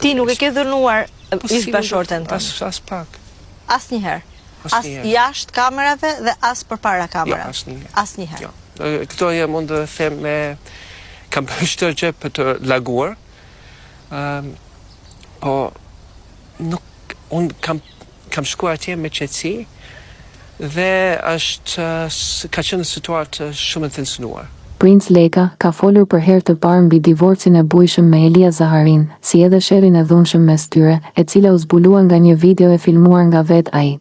Ti nuk e ke dhënuar ish bashorten tënë? As pak. Asnjëherë. As jashtë kamerave dhe as përpara kamerave. Asnjëherë. Këto mund të them kam shtë për të laguar. Po nuk unë kam shkuar atje me qetësi dhe ka qenë situatë shumë e tensionuar. Prince Leka ka folur për herë të parë mbi divorcin e bujshëm me Elia Zaharin, si edhe sherrin e dhunshëm mes tyre, e cila u zbulua nga një video e filmuar nga vetë ai.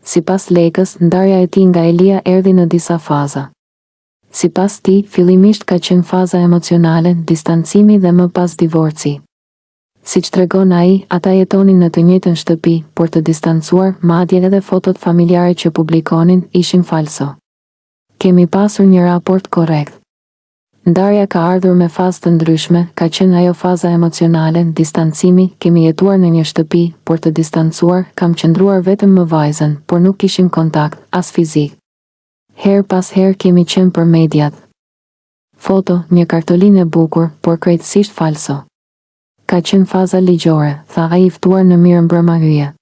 Sipas Lekës, ndarja e tij nga Elia erdhi në disa faza. Sipas tij, fillimisht ka qenë faza emocionale, distancimi dhe më pas divorci. Siç tregon ai, ata jetonin në të njëjtën shtëpi, por të distancuar, madje edhe fotot familjare që publikonin ishin falso. Kemi pasur një raport korrekt. Ndarja ka ardhur me fazë të ndryshme, ka qenë ajo faza emocionale, distancimi, kemi jetuar në një shtëpi, por të distancuar, kam qëndruar vetëm me vajzën, por nuk kishim kontakt, as fizik. Her pas her kemi qenë për mediat. Foto, një kartolinë e bukur, por krejtësisht falso. Ka qenë faza ligjore, tha ai i ftuar në Mirëmbrëma hyje.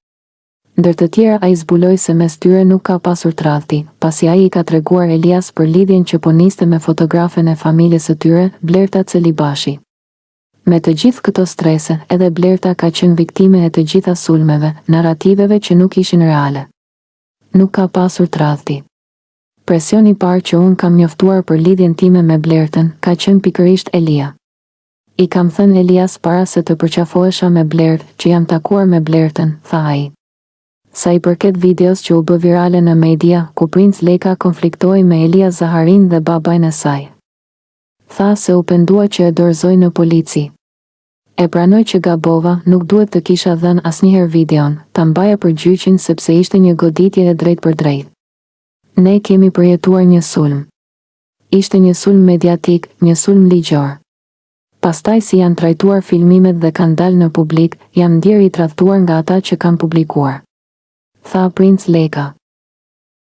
Ndër të tjera ai zbuloi se mes tyre nuk ka pasur tradhti, pasi ai i ka treguar Elias për lidhjen që po niste me fotografen e familjes së tyre, Blerta Celibashi. Me të gjithë këto strese, edhe Blerta ka qenë viktime e të gjitha sulmeve, narrativeve që nuk ishin reale. Nuk ka pasur tradhti. Presioni i parë që unë kam njoftuar për lidhjen time me Blertën ka qenë pikërisht Elia. I kam thënë Elias para se të përqafohesha me Blert, që jam takuar me Blertën, tha ai. Sa i përket videos që u bë virale në media, ku Prince Leka konfliktoi me Elia Zaharin dhe babajn e saj. Tha se u pendua që e dorëzoj në polici. E pranoj që gabova, nuk duhet të kisha dhënë asnjëherë videon, ta mbaja për gjyqin sepse ishte një goditje e drejt për drejt. Ne kemi përjetuar një sulm. Ishte një sulm mediatik, një sulm ligjor. Pastaj si janë trajtuar filmimet dhe kanë dalë në publik, jam ndjer i tradhtuar nga ata që kanë publikuar. Tha Prince Leka.